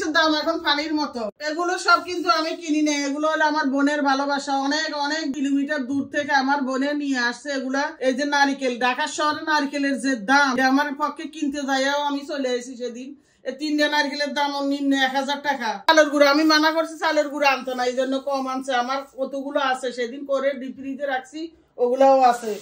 জিনিসের দাম এখন পানির মতো। এগুলো সব কিন্তু আমি কিনি না, এগুলো হলো আমার বোনের ভালোবাসা। অনেক অনেক কিলোমিটার দূর থেকে আমার বোনে নিয়ে আসছে এগুলা। এই যে নারিকেল, ঢাকা শহরে নারিকেলের যে দাম, আমার পক্ষে কিনতে যাইও আমি চলে এসেছি সেদিন। এই 3টা নারকেলের দাম নিম্ন 1000 টাকা। চালের গুঁড়া আমি মানা করছি চালের গুঁড়া আনতো না, এই জন্য কম আনছে। আমার কতগুলো আছে সেদিন করে ডিপ ফ্রিজে রাখছি, ওগুলাও আছে।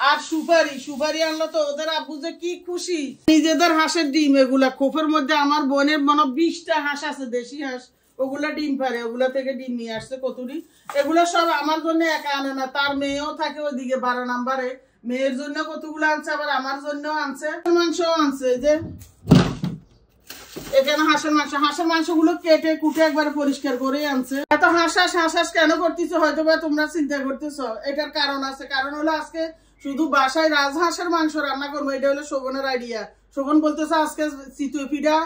আর সুপারি আনলো তো ওদের আব্বু যে কি খুশি। নিজেদের হাঁসের ডিম এগুলা, খোপের মধ্যে আমার বোনের মনে 20টা হাঁস আছে, দেশি হাঁস, ওগুলা ডিম পারে, ওগুলা থেকে ডিম নিয়ে আসছে কতুরি। এগুলো সব আমার জন্য একা আনে না, তার মেয়েও থাকে ওইদিকে 12 নম্বরে, মেয়ের জন্য কতগুলো আনছে, আবার আমার জন্য আনছে, মাংসও আনছে। যে এখানে হাঁসের মাংসগুলো কেটে কুটে একবারে পরিষ্কার করে আনছে। এত হাঁস কেন করতেছো হয়তো বা তোমরা চিন্তা করতেছো, এটার কারণ আছে। কারণ হলো আজকে শুধু বাসায় রাজহাঁসের মাংস রান্না করবো, এটা হলো শোভনের আইডিয়া। শোভন বলতেছে আজকে চিতই পিঠা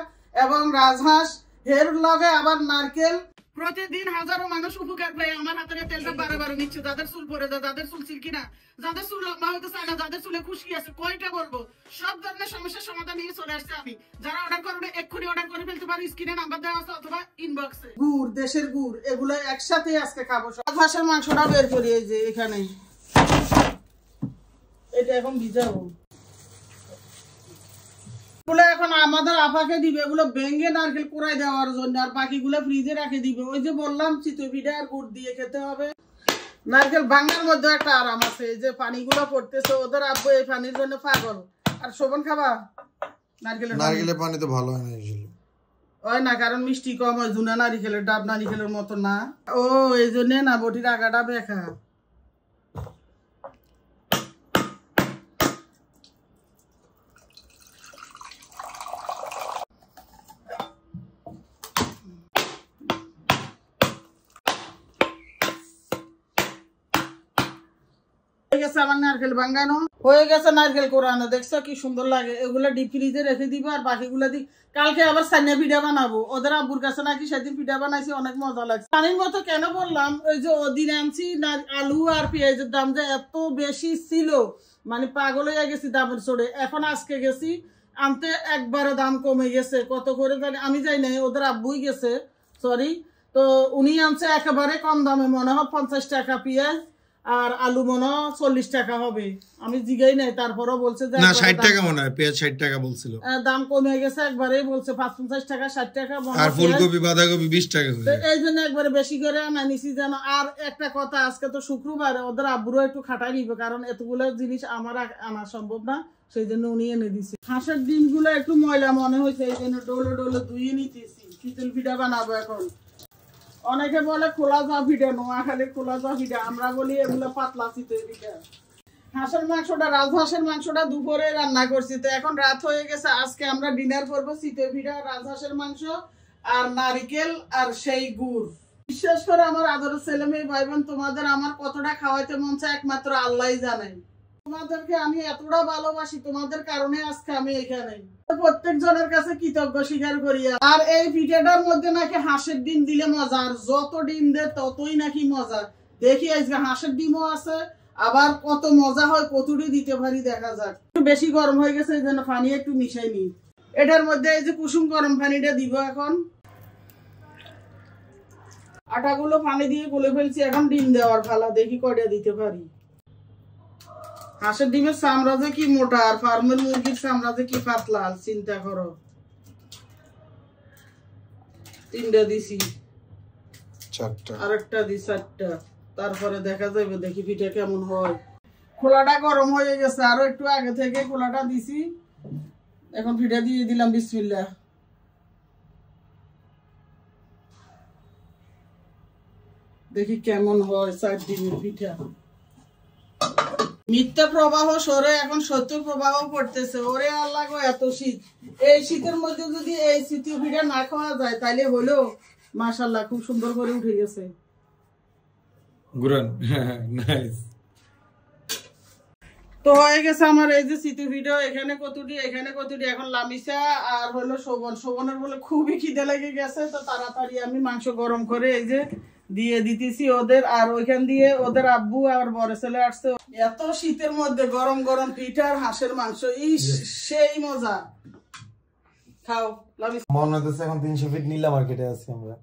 এবং রাজহাঁস এর লগে আবার নারকেল। প্রতিদিন হাজারো মানুষ উপকার পায় আমার হাতের তেলটা বারবার নিচ্ছে। যাদের চুল পরে যায়, যাদের চুল সিল্কি না, যাদের চুল লম্বা হতে চায় না, যাদের চুলে খুশকি আছে, কয়টা বলবো, সব ধরনের সমস্যার সমাধান নিয়ে চলে আসছে আমি। যারা অর্ডার করবে এক্ষুনি অর্ডার করে ফেলতে পারো, স্ক্রিনে নাম্বার দেওয়া আছে অথবা ইনবক্সে। গুড়, দেশের গুড়, এগুলো একসাথে আজকে খাবো। হাঁসের মাংসটা বের করি, এই যে এখানে এটা এখন ভিজাবো। এগুলো এখন আমাদের আপাকে দিবে, এগুলো ভেঙে নারকেল কুড়াই দেওয়ার জন্য, আর বাকিগুলো ফ্রিজে রেখে দিবে। ওই যে বললাম চিতই পিঠা আর গুড় দিয়ে খেতে হবে। নারকেল ভাঙার মধ্যে একটা আরাম আছে। এই যে পানিগুলো পড়তেছে, ওদের আব্বু এই পানির জন্য পাগল। আর শোভন খাবা নারকেলের পানি তো ভালো হয় না, হয় না, কারণ মিষ্টি কম হয়, জুনা নারিকেলের ডাব নারিকেলের মতো না। ও এই জন্য না বটির আগাটা বেখা। আমার নারকেল ভাঙানো হয়ে গেছে, নারকেল কোরানো, দেখছো কি সুন্দর লাগে। এগুলো ডিপ ফ্রিজে রেখে দিবে, আর বাকিগুলো দি কালকে আবার সান্না পিঠা বানাবো। ওদের আব্বুর কাছে নাকি সেদিন পিঠা বানাইছি, অনেক মজা লাগছে। পানির মতো কেন বললাম, ওই যে ওদিন আনছি আলু আর পেঁয়াজের দাম যে এত বেশি ছিল, মানে পাগল হয়ে গেছি দামের চড়ে। এখন আজকে গেছি আনতে, একবারে দাম কমে গেছে। কত করে জানি আমি যাই নাই, ওদের আব্বুই গেছে, সরি। তো উনি আনছে একেবারে কম দামে, মনে হয় 50 টাকা পেঁয়াজ, আর আলু মনে 40 টাকা হবে। আমি জিগাই নাই, তারপরও বলছে যে 60 টাকা মনে হয়, পেঁয়াজ 60 টাকা বলছিল। দাম কমে গেছে একবারে, বলছে 50 টাকা 60 টাকা, আর ফুলকপি বাঁধাকপি 20 টাকা হয়েছে। এই জন্য একবারে বেশি করে আনাইছি জানো। আর একটা কথা, আজকে তো শুক্রবার, ওদের আব্বুরও একটু খাটাই নিবে, কারণ এতগুলো জিনিস আমার আনা সম্ভব না, সেই জন্য উনি এনে দিছে। হাঁসের ডিমগুলো একটু ময়লা মনে হয়েছে, এই জন্য ডোলে ধুয়ে নিতেছি। চিতল পিঠা বানাবো এখন। অনেকে বলে খোলা যা পিঠা, নোয়াখালীর খোলা যা পিঠা, আমরা বলি এগুলো পাতলা চিতই পিঠা। হাঁসের মাংসটা, রাজহাঁসের মাংসটা দুপুরে রান্না করছি, তো এখন রাত হয়ে গেছে। আজকে আমরা ডিনার করবো চিতই পিঠা, রাজহাঁসের মাংস আর নারিকেল আর সেই গুড়। বিশ্বাস করে আমার আদরের ছেলে মেয়ে ভাই বোন, তোমাদের আমার কতটা খাওয়াইতে মন চায় একমাত্র আল্লাহই জানেন। তোমাদেরকে আমি এতটা ভালোবাসি, তোমাদের কারণে আজকে আমি এখানে। প্রত্যেক জনের কাছে কৃতজ্ঞ স্বীকার করি। আর এই পিঠাটার মধ্যে নাকি হাঁসের ডিম দিলে মজা, আর যত ডিম দেয় ততই নাকি মজা। দেখি আজকে হাঁসের ডিমও আছে, আবার কত মজা হয়, কতটি দিতে পারি দেখা যাক। একটু বেশি গরম হয়ে গেছে, এই জন্য পানি একটু মিশাই নি। এটার মধ্যে এই যে কুসুম গরম পানিটা দিব। এখন আটাগুলো পানি দিয়ে গলে ফেলছি, এখন ডিম দেওয়ার ফালা, দেখি কয়টা দিতে পারি। হাঁসের ডিমের চামড়া যে কি মোটা, আর ফার্মের মুরগির চামড়া যে কি পাতলা, চিন্তা করো। 3টা দিছি, আরেকটা দি 4টা, তারপরে দেখা যাবে, দেখি পিঠা কেমন হয়। খোলাটা গরম হয়ে গেছে, আরো একটু আগে থেকে খোলাটা দিছি। এখন পিঠা দিয়ে দিলাম, বিসমিল্লাহ। দেখি কেমন হয় 4 ডিমের পিঠা। মিথ্যা প্রবাহ সরে এখন সত্য প্রবাহ পড়তেছে। ওরে আল্লাহ গো, এত শীত! এই শীতের মধ্যে যদি এই চিতই পিঠা না খাওয়া যায় তাইলে হলো মাশাআল্লাহ, খুব সুন্দর করে উঠে গেছে। তো হয়ে গেছে আমার এই যে চিতই পিঠা। এখানে কতটি, এখানে কতটি। এখন লামিসা আর হলো শোভনের বলে খুবই খিদে লেগে গেছে, তো তাড়াতাড়ি আমি মাংস গরম করে এই যে দিয়ে দিতেছি ওদের। আর ওইখান দিয়ে ওদের আব্বু আর বড় ছেলে আসছে। এত শীতের মধ্যে গরম গরম পিঠা আর হাঁসের মাংস, সেই মজা। খাও। Love you. মনে হইতেছে এখন 300 ফিট নীলা মার্কেটে আছি আমরা।